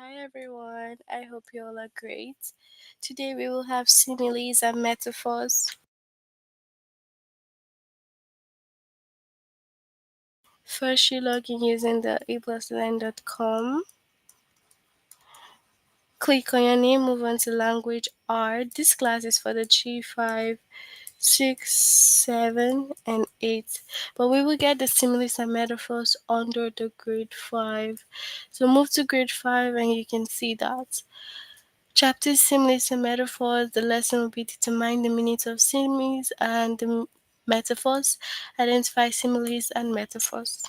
Hi everyone, I hope you all are great. Today we will have similes and metaphors. First, you log in using the aplusline.com. Click on your name, move on to language R. This class is for the G5, 6, 7, and 8. But we will get the similes and metaphors under the grade 5. So move to grade 5 and you can see that. Chapter Similes and Metaphors. The lesson will be determine the meanings of similes and the metaphors. Identify similes and metaphors.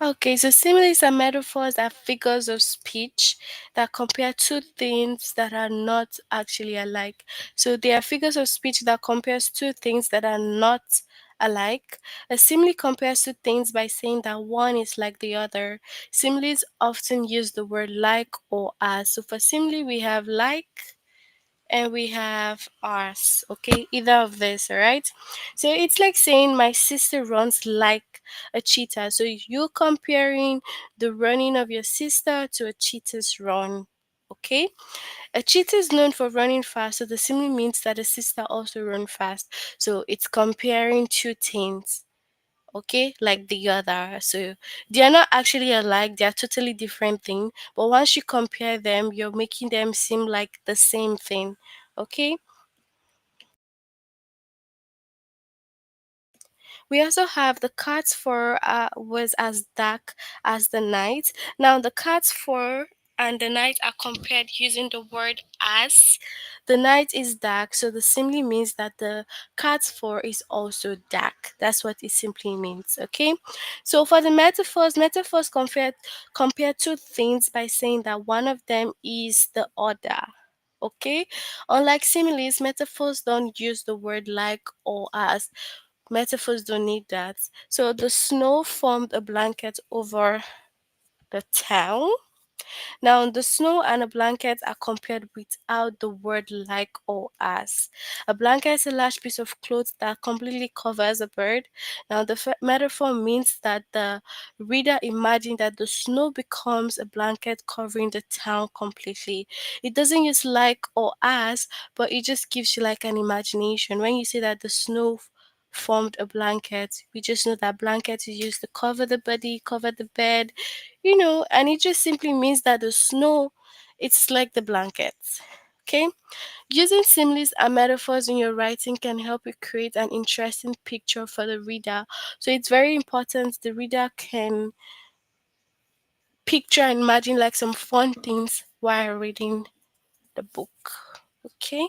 Okay, so similes and metaphors are figures of speech that compare two things that are not actually alike. So they are figures of speech that compares two things that are not alike. A simile compares two things by saying that one is like the other. Similes often use the word like or as. So for simile, we have like and we have ours, okay, either of this, all right. So it's like saying my sister runs like a cheetah. So you're comparing the running of your sister to a cheetah's run, okay. A cheetah is known for running fast, so the simile means that a sister also run fast. So it's comparing two things, okay, like the other. So they are not actually alike, they are totally different thing, but once you compare them, you're making them seem like the same thing, okay. We also have the cat's fur was as dark as the night. Now, the cat's fur and the night are compared using the word as. The night is dark, so the simply means that the cat's fur is also dark. That's what it simply means, okay? So for the metaphors, metaphors compare two things by saying that one of them is the other. Okay, unlike similes, metaphors don't use the word like or as. Metaphors don't need that. So the snow formed a blanket over the town. Now, the snow and a blanket are compared without the word like or as. A blanket is a large piece of cloth that completely covers a bird. Now, the metaphor means that the reader imagine that the snow becomes a blanket covering the town completely. It doesn't use like or as, but it just gives you like an imagination. When you say that the snow formed a blanket, we just know that blanket is used to cover the body, cover the bed, and it just simply means that the snow, it's like the blankets, okay. Using similes and metaphors in your writing can help you create an interesting picture for the reader. So it's very important the reader can picture and imagine like some fun things while reading the book, okay.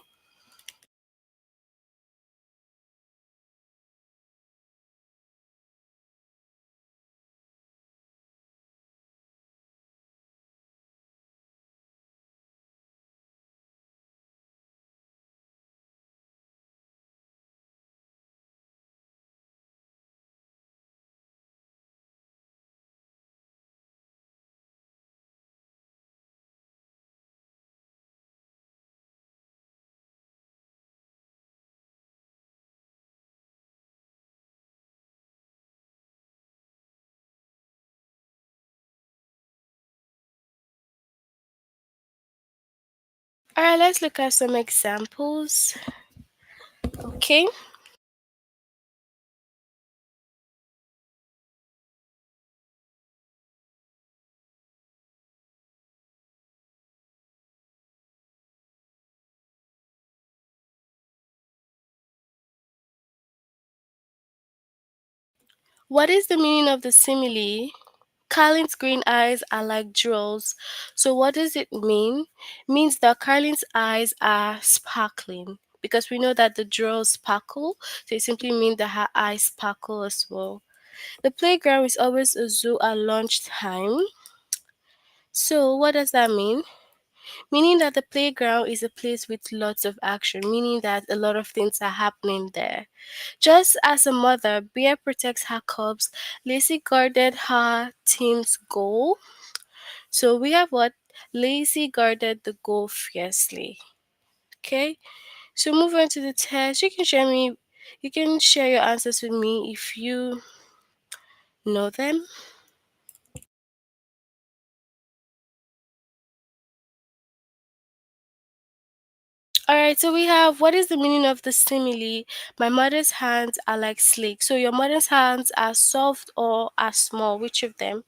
Alright, let's look at some examples. Okay. What is the meaning of the simile? Carlin's green eyes are like jewels. So what does it mean? Means that Carlin's eyes are sparkling. Because we know that the jewels sparkle, so it simply means that her eyes sparkle as well. The playground is always a zoo at lunchtime. So what does that mean? Meaning that the playground is a place with lots of action, meaning that a lot of things are happening there. Just as a mother, Bear protects her cubs, Lacey guarded her team's goal. So we have what? Lacey guarded the goal fiercely. Okay. So move on to the test. You can share your answers with me if you know them. Alright, so we have what is the meaning of the simile? My mother's hands are like slick. So your mother's hands are soft or are small. Which of them?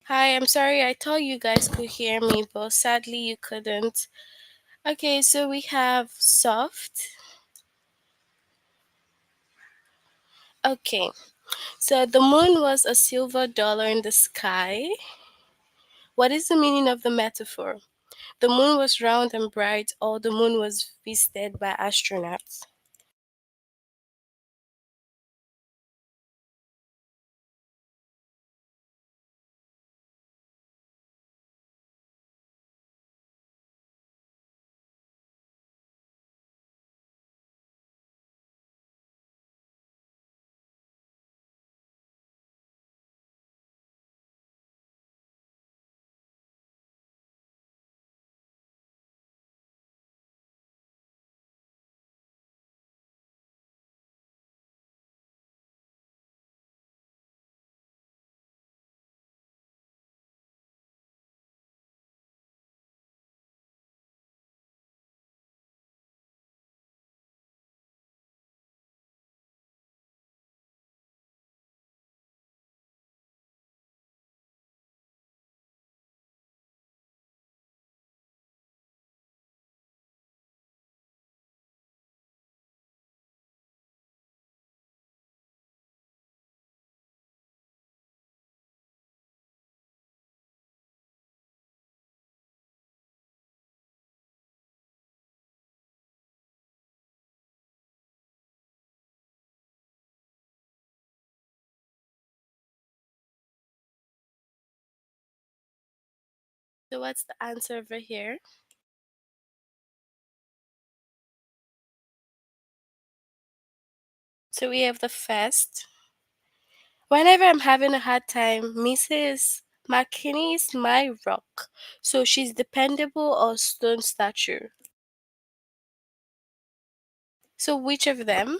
Hi, I'm sorry. I thought you guys could hear me, but sadly you couldn't. Okay, so we have soft. Okay, so the moon was a silver dollar in the sky. What is the meaning of the metaphor? The moon was round and bright, or the moon was visited by astronauts. So, what's the answer over here? So, we have the first. Whenever I'm having a hard time, Mrs. McKinney is my rock. So, she's dependable or stone statue. So, which of them?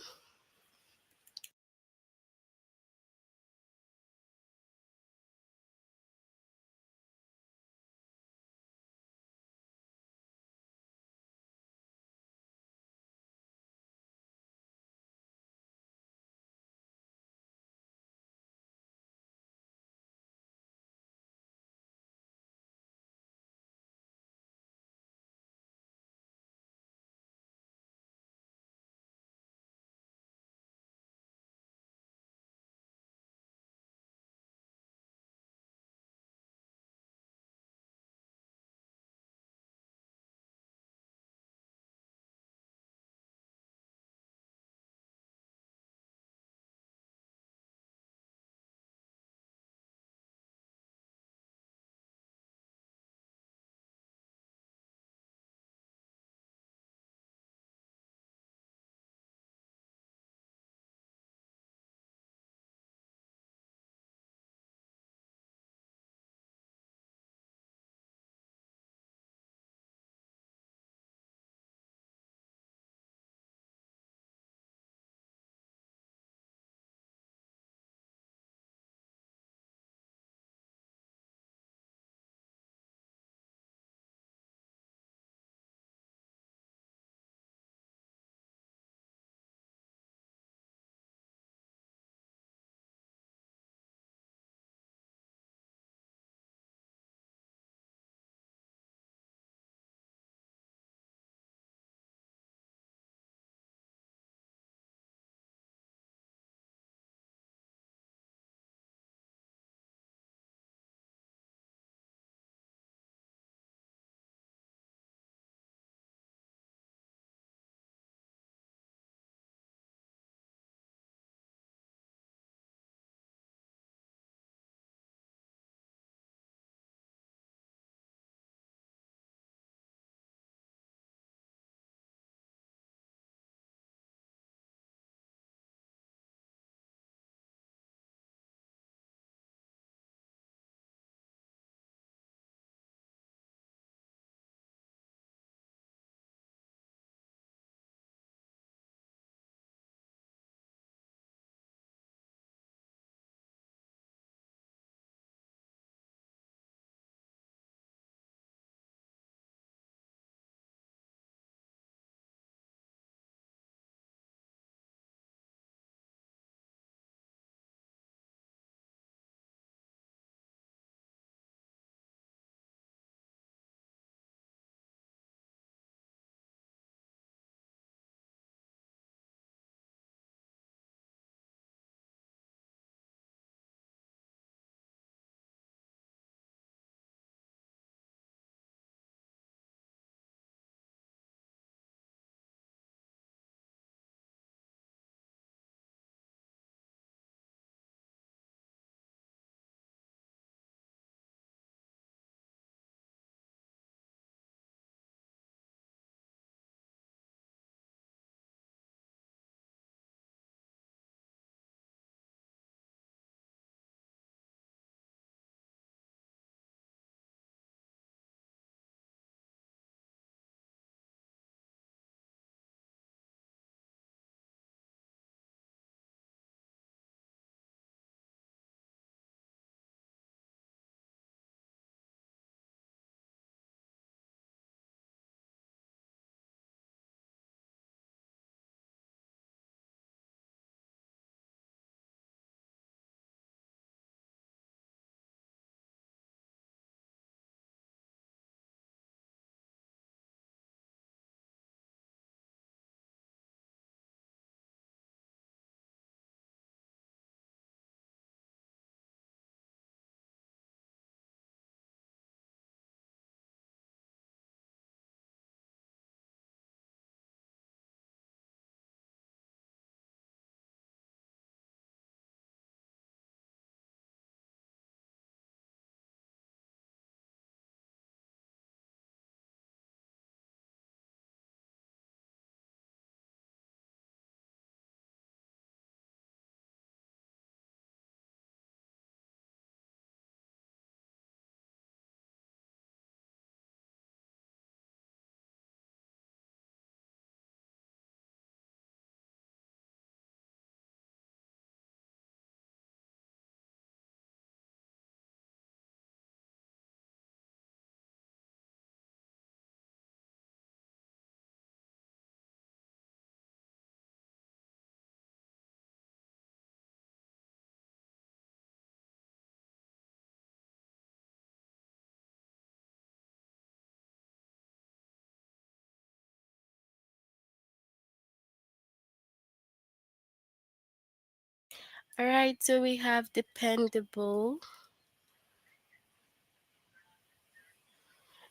Alright, so we have dependable.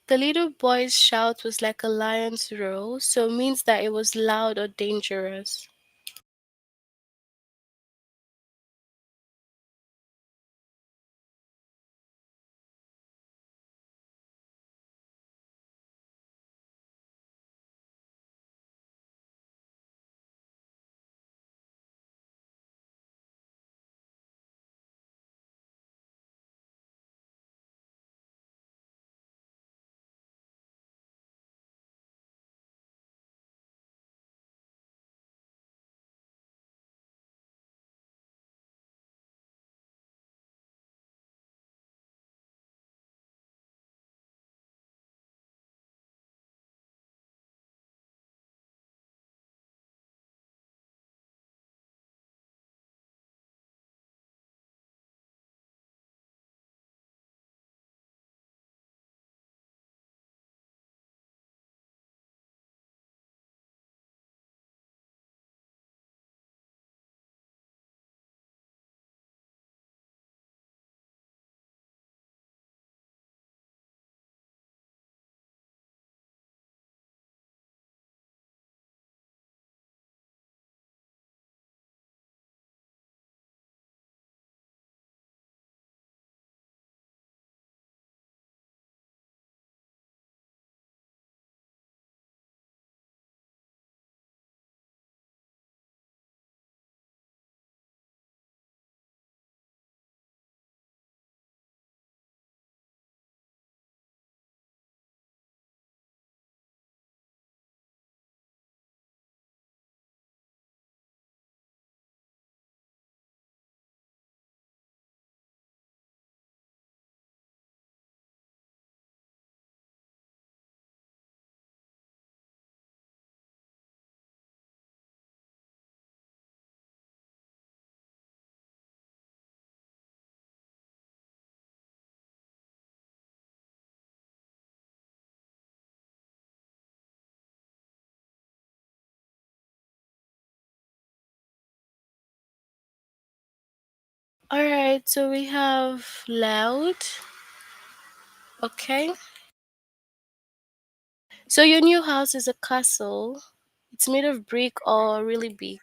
The little boy's shout was like a lion's roar, so means that it was loud or dangerous. Alright, so we have loud. Okay. So your new house is a castle. It's made of brick or really big.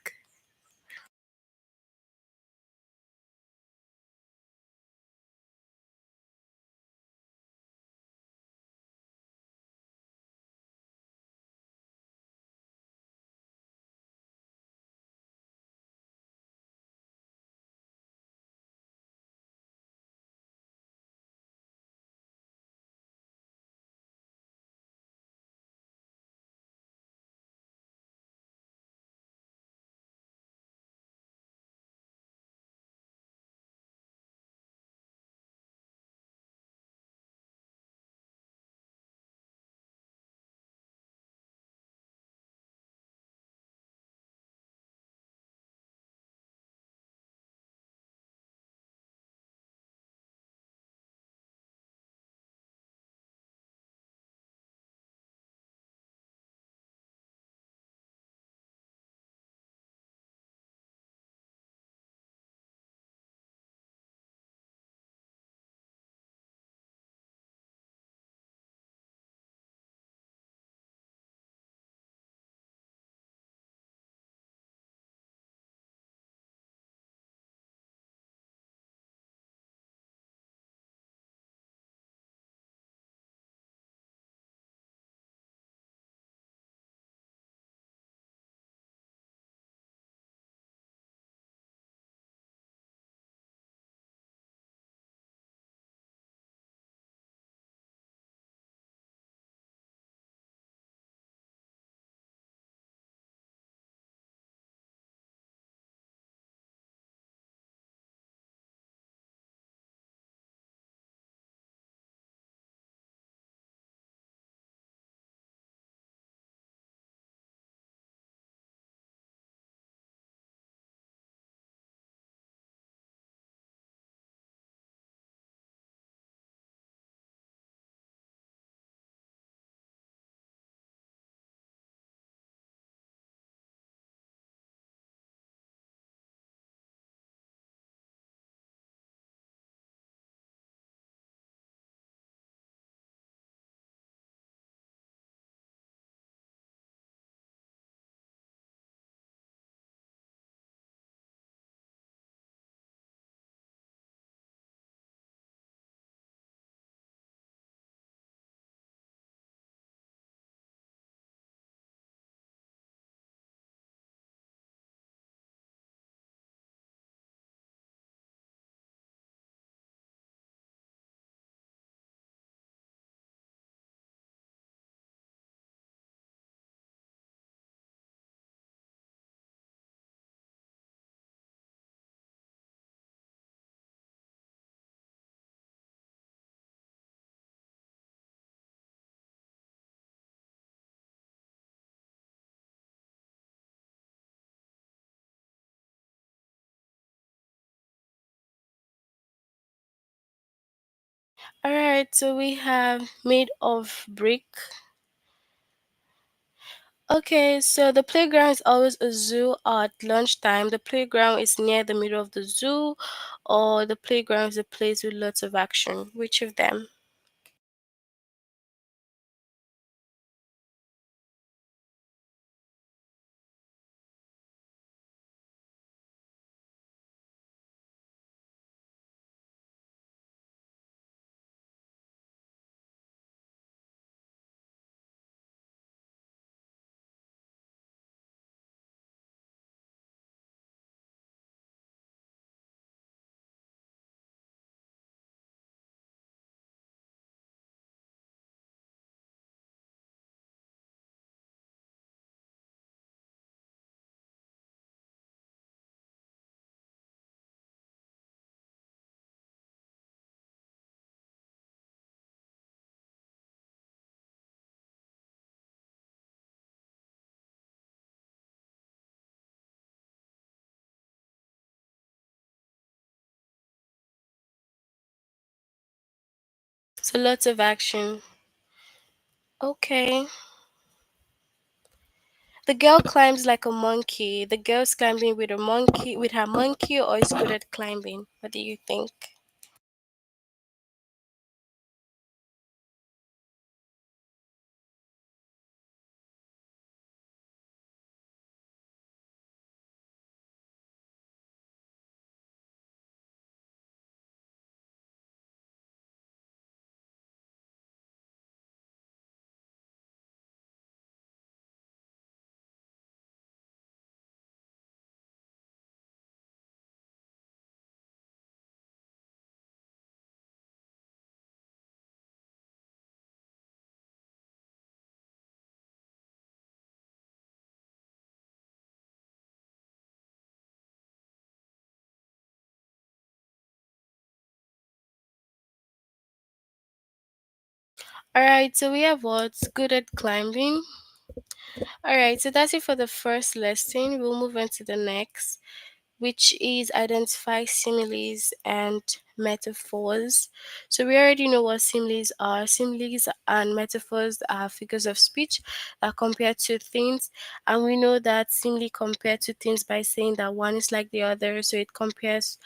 Alright, so we have made of brick. Okay, so the playground is always a zoo at lunchtime. The playground is near the middle of the zoo, or the playground is a place with lots of action. Which of them? So lots of action. Okay. The girl climbs like a monkey. The girl's climbing with a monkey with her monkey or is good at climbing. What do you think? Alright, so we have what's good at climbing. Alright, so that's it for the first lesson. We'll move on to the next, which is identify similes and metaphors. So we already know what similes are. Similes and metaphors are figures of speech that compare two things, and we know that simile compare two things by saying that one is like the other. So it compares,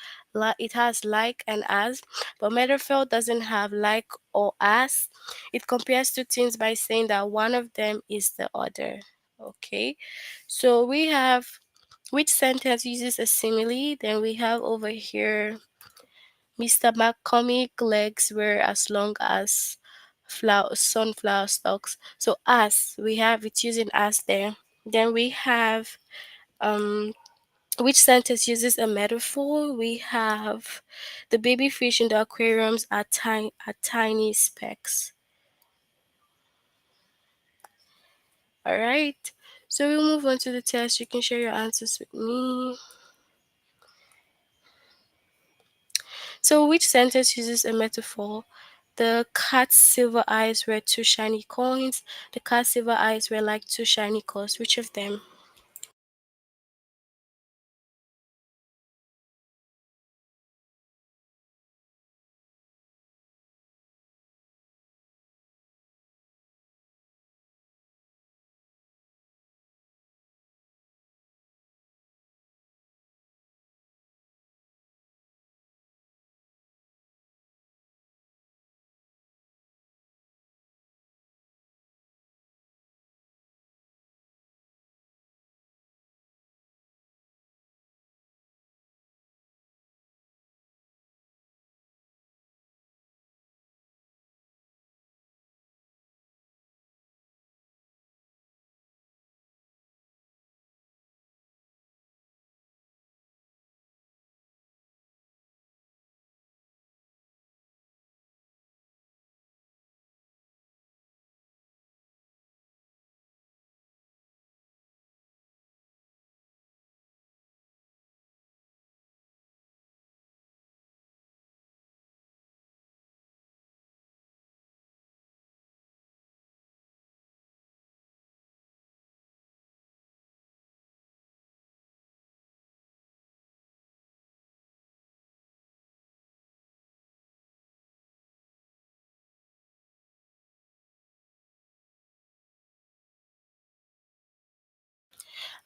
it has like and as, but metaphor doesn't have like or as. It compares two things by saying that one of them is the other. Okay, so we have which sentence uses a simile? Then we have over here Mr. McCormick legs were as long as sunflower stalks. So as we have it using as there. Then we have um which sentence uses a metaphor? We have the baby fish in the aquariums are tiny specks. Alright. So we'll move on to the test. You can share your answers with me. So, which sentence uses a metaphor? The cat's silver eyes were two shiny coins. The cat's silver eyes were like two shiny coins. Which of them?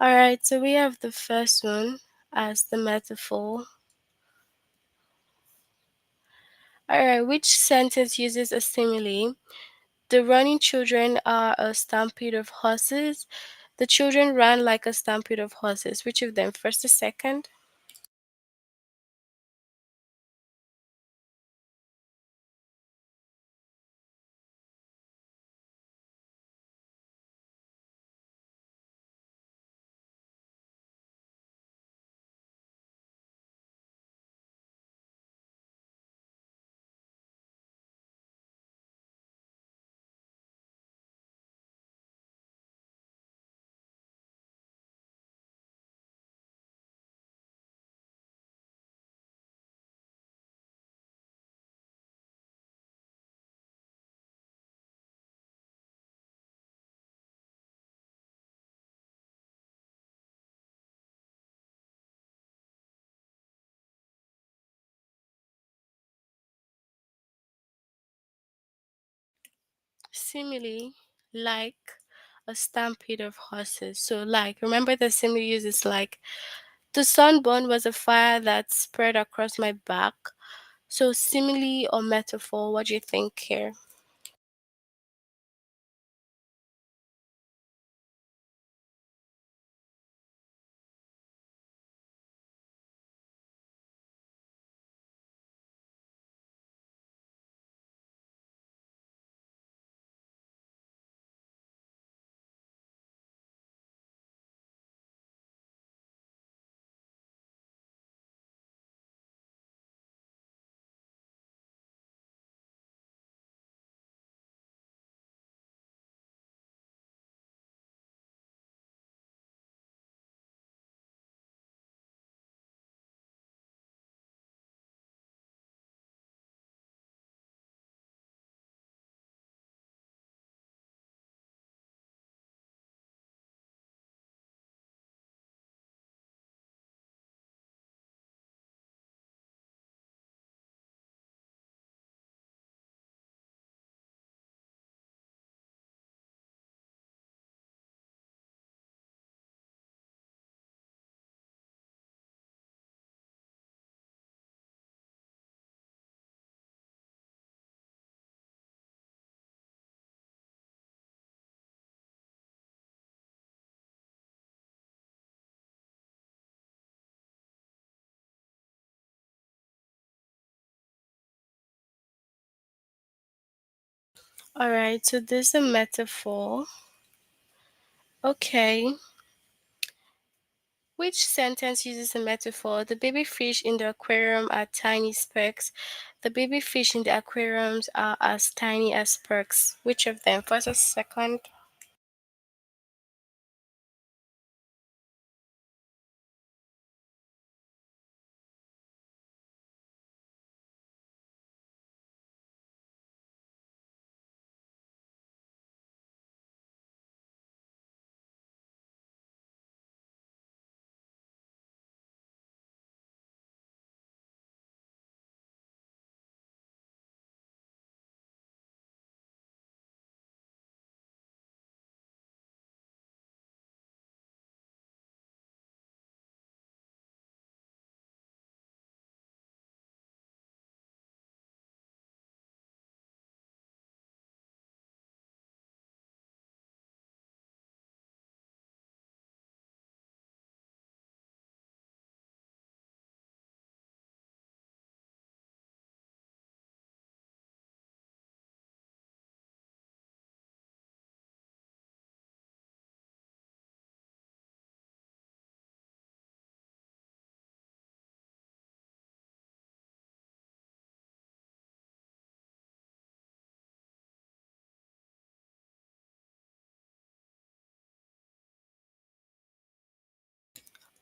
Alright, so we have the first one as the metaphor. Alright, which sentence uses a simile? The running children are a stampede of horses. The children ran like a stampede of horses. Which of them, first or second? Simile, like a stampede of horses. So, like, remember the simile uses like the sunburn was a fire that spread across my back. So, simile or metaphor, what do you think here? All right, so this is a metaphor. Okay. Which sentence uses a metaphor? The baby fish in the aquarium are tiny specks. The baby fish in the aquariums are as tiny as specks. Which of them? First or second?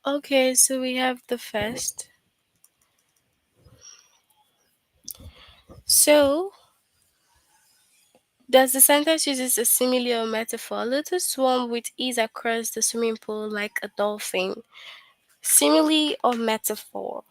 Okay, so we have the first. So, does the sentence uses a simile or metaphor? Let us swim with ease across the swimming pool like a dolphin. Simile or metaphor?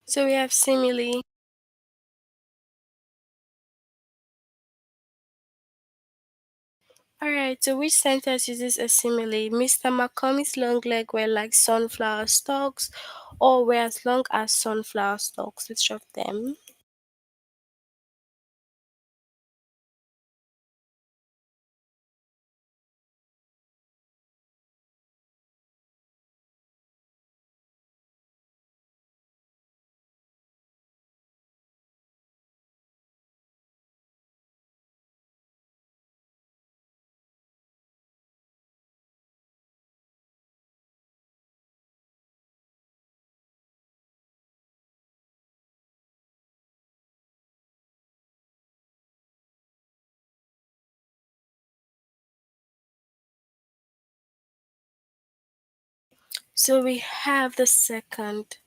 So we have simile. Alright, so which sentence uses a simile? Mr. McCormick's long leg were like sunflower stalks, or were as long as sunflower stalks. Which of them? So we have the second.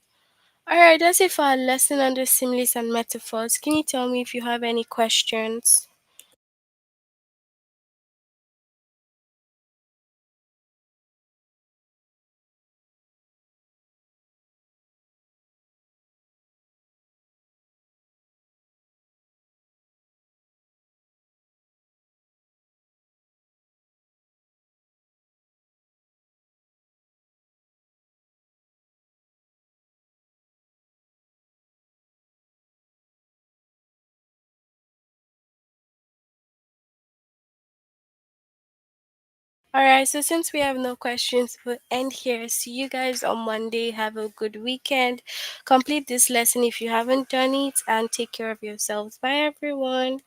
Alright, that's it for our lesson on the similes and metaphors. Can you tell me if you have any questions? Alright, so since we have no questions, we'll end here. See you guys on Monday. Have a good weekend. Complete this lesson if you haven't done it, and take care of yourselves. Bye, everyone.